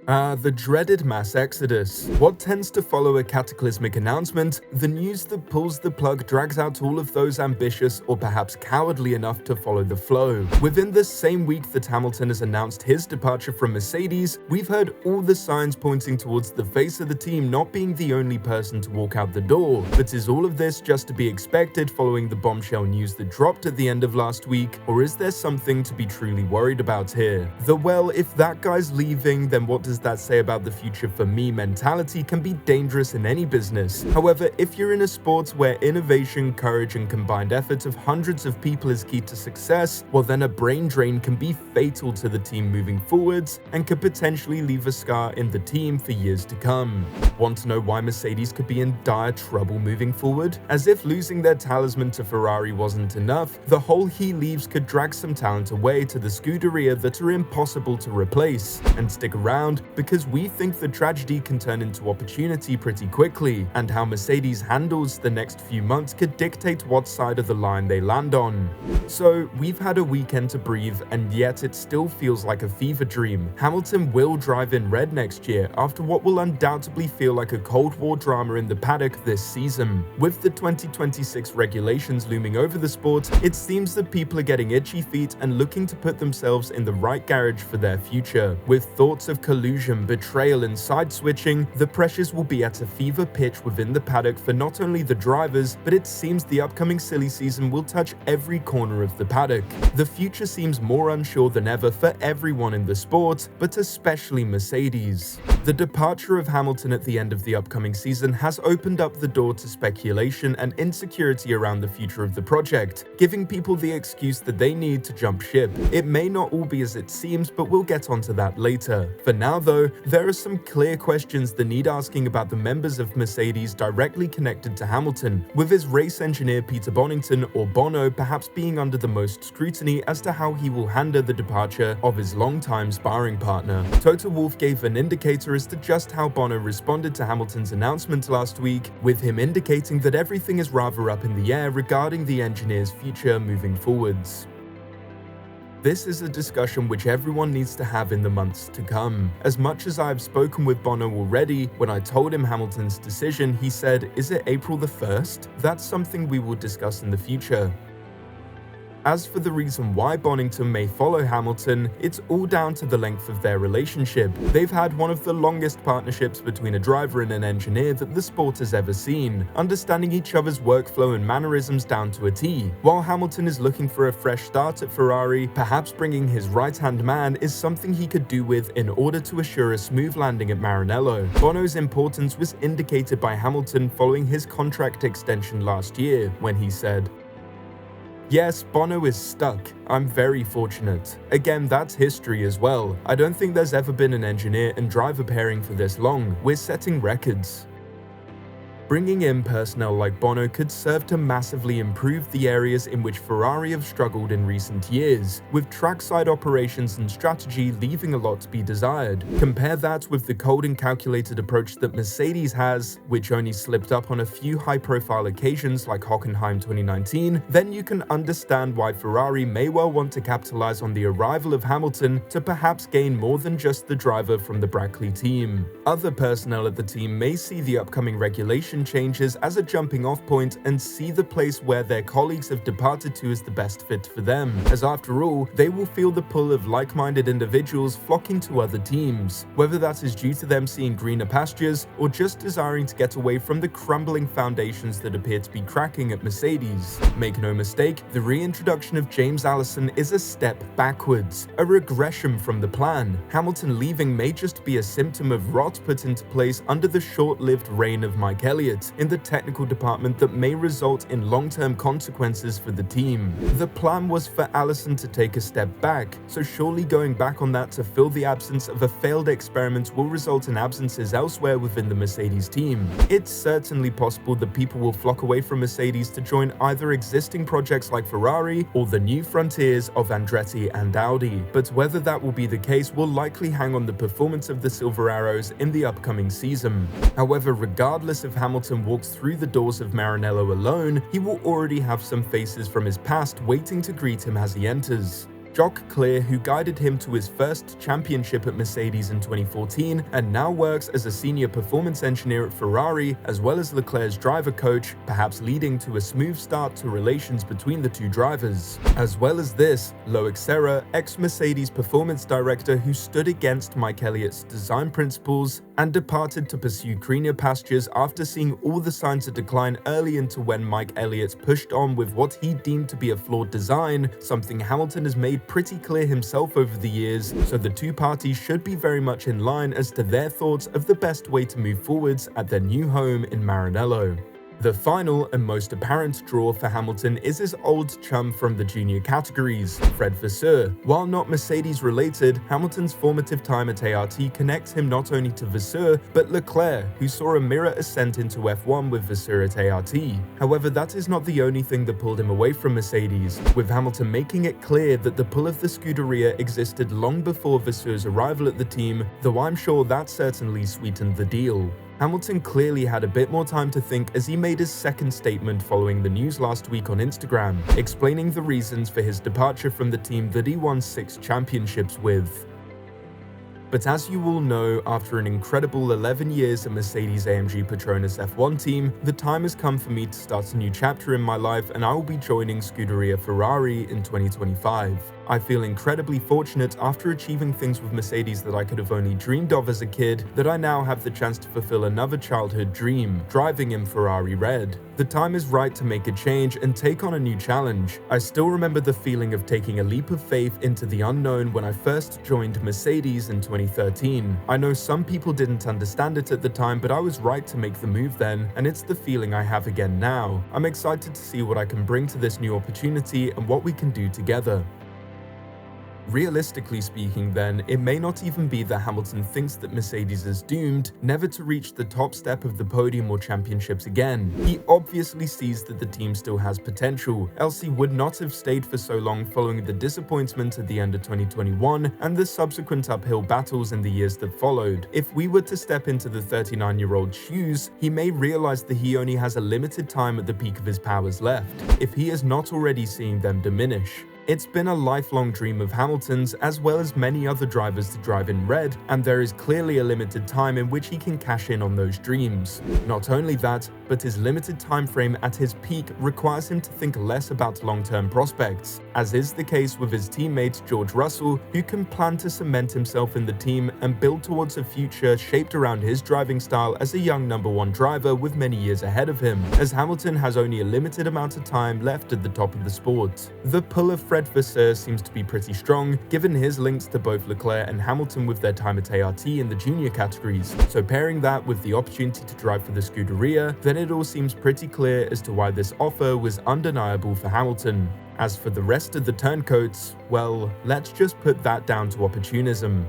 The dreaded mass exodus. What tends to follow a cataclysmic announcement, the news that pulls the plug drags out all of those ambitious or perhaps cowardly enough to follow the flow. Within the same week that Hamilton has announced his departure from Mercedes, we've heard all the signs pointing towards the face of the team not being the only person to walk out the door. But is all of this just to be expected following the bombshell news that dropped at the end of last week, or is there something to be truly worried about here? Well, if that guy's leaving, then what does that say about the future for me mentality can be dangerous in any business. However, if you're in a sport where innovation, courage, and combined effort of hundreds of people is key to success, well then a brain drain can be fatal to the team moving forwards and could potentially leave a scar in the team for years to come. Want to know why Mercedes could be in dire trouble moving forward? As if losing their talisman to Ferrari wasn't enough, the whole he leaves could drag some talent away to the Scuderia that are impossible to replace. And stick around, because we think the tragedy can turn into opportunity pretty quickly, and how Mercedes handles the next few months could dictate what side of the line they land on. So, we've had a weekend to breathe, and yet it still feels like a fever dream. Hamilton will drive in red next year after what will undoubtedly feel like a Cold War drama in the paddock this season. With the 2026 regulations looming over the sport, it seems that people are getting itchy feet and looking to put themselves in the right garage for their future. With thoughts of collusion, betrayal, and side-switching, the pressures will be at a fever pitch within the paddock for not only the drivers, but it seems the upcoming silly season will touch every corner of the paddock. The future seems more unsure than ever for everyone in the sport, but especially Mercedes. The departure of Hamilton at the end of the upcoming season has opened up the door to speculation and insecurity around the future of the project, giving people the excuse that they need to jump ship. It may not all be as it seems, but we'll get onto that later. For now though, there are some clear questions that need asking about the members of Mercedes directly connected to Hamilton, with his race engineer Peter Bonington, or Bono, perhaps being under the most scrutiny as to how he will handle the departure of his longtime sparring partner. Toto Wolff gave an indicator as to just how Bono responded to Hamilton's announcement last week, with him indicating that everything is rather up in the air regarding the engineer's future moving forwards. This is a discussion which everyone needs to have in the months to come. As much as I've spoken with Bono already, when I told him Hamilton's decision, he said, "Is it April the 1st? That's something we will discuss in the future." As for the reason why Bonington may follow Hamilton, it's all down to the length of their relationship. They've had one of the longest partnerships between a driver and an engineer that the sport has ever seen, understanding each other's workflow and mannerisms down to a T. While Hamilton is looking for a fresh start at Ferrari, perhaps bringing his right-hand man is something he could do with in order to assure a smooth landing at Maranello. Bono's importance was indicated by Hamilton following his contract extension last year, when he said, "Yes, Bono is stuck. I'm very fortunate. Again, that's history as well. I don't think there's ever been an engineer and driver pairing for this long. We're setting records." Bringing in personnel like Bono could serve to massively improve the areas in which Ferrari have struggled in recent years, with trackside operations and strategy leaving a lot to be desired. Compare that with the cold and calculated approach that Mercedes has, which only slipped up on a few high-profile occasions like Hockenheim 2019, then you can understand why Ferrari may well want to capitalize on the arrival of Hamilton to perhaps gain more than just the driver from the Brackley team. Other personnel at the team may see the upcoming regulation changes as a jumping off point and see the place where their colleagues have departed to as the best fit for them, as after all, they will feel the pull of like-minded individuals flocking to other teams, whether that is due to them seeing greener pastures or just desiring to get away from the crumbling foundations that appear to be cracking at Mercedes. Make no mistake, the reintroduction of James Allison is a step backwards, a regression from the plan. Hamilton leaving may just be a symptom of rot put into place under the short-lived reign of Mike Elliott in the technical department that may result in long-term consequences for the team. The plan was for Allison to take a step back, so surely going back on that to fill the absence of a failed experiment will result in absences elsewhere within the Mercedes team. It's certainly possible that people will flock away from Mercedes to join either existing projects like Ferrari or the new frontiers of Andretti and Audi, but whether that will be the case will likely hang on the performance of the Silver Arrows in the upcoming season. However, regardless of Hamilton walks through the doors of Maranello alone, he will already have some faces from his past waiting to greet him as he enters. Jock Clear, who guided him to his first championship at Mercedes in 2014 and now works as a senior performance engineer at Ferrari, as well as Leclerc's driver coach, perhaps leading to a smooth start to relations between the two drivers. As well as this, Loic Serra, ex-Mercedes performance director who stood against Mike Elliott's design principles and departed to pursue greener pastures after seeing all the signs of decline early into when Mike Elliott pushed on with what he deemed to be a flawed design, something Hamilton has made pretty clear himself over the years, so the two parties should be very much in line as to their thoughts of the best way to move forwards at their new home in Maranello. The final and most apparent draw for Hamilton is his old chum from the junior categories, Fred Vasseur. While not Mercedes related, Hamilton's formative time at ART connects him not only to Vasseur, but Leclerc, who saw a mirror ascent into F1 with Vasseur at ART. However, that is not the only thing that pulled him away from Mercedes, with Hamilton making it clear that the pull of the Scuderia existed long before Vasseur's arrival at the team, though I'm sure that certainly sweetened the deal. Hamilton clearly had a bit more time to think as he made his second statement following the news last week on Instagram, explaining the reasons for his departure from the team that he won 6 championships with. But as you all know, after an incredible 11 years at Mercedes-AMG Petronas F1 team, the time has come for me to start a new chapter in my life, and I will be joining Scuderia Ferrari in 2025. I feel incredibly fortunate after achieving things with Mercedes that I could have only dreamed of as a kid, that I now have the chance to fulfill another childhood dream, driving in Ferrari Red. The time is right to make a change and take on a new challenge. I still remember the feeling of taking a leap of faith into the unknown when I first joined Mercedes in 2013. I know some people didn't understand it at the time, but I was right to make the move then, and it's the feeling I have again now. I'm excited to see what I can bring to this new opportunity and what we can do together. Realistically speaking then, it may not even be that Hamilton thinks that Mercedes is doomed never to reach the top step of the podium or championships again. He obviously sees that the team still has potential, else he would not have stayed for so long following the disappointment at the end of 2021 and the subsequent uphill battles in the years that followed. If we were to step into the 39-year-old's shoes, he may realize that he only has a limited time at the peak of his powers left, if he is not already seeing them diminish. It's been a lifelong dream of Hamilton's, as well as many other drivers, to drive in red, and there is clearly a limited time in which he can cash in on those dreams. Not only that, but his limited time frame at his peak requires him to think less about long-term prospects, as is the case with his teammate George Russell, who can plan to cement himself in the team and build towards a future shaped around his driving style as a young #1 driver with many years ahead of him, as Hamilton has only a limited amount of time left at the top of the sport. The pull of Fred Vasseur seems to be pretty strong, given his links to both Leclerc and Hamilton with their time at ART in the junior categories, so pairing that with the opportunity to drive for the Scuderia, then it all seems pretty clear as to why this offer was undeniable for Hamilton. As for the rest of the turncoats, well, let's just put that down to opportunism.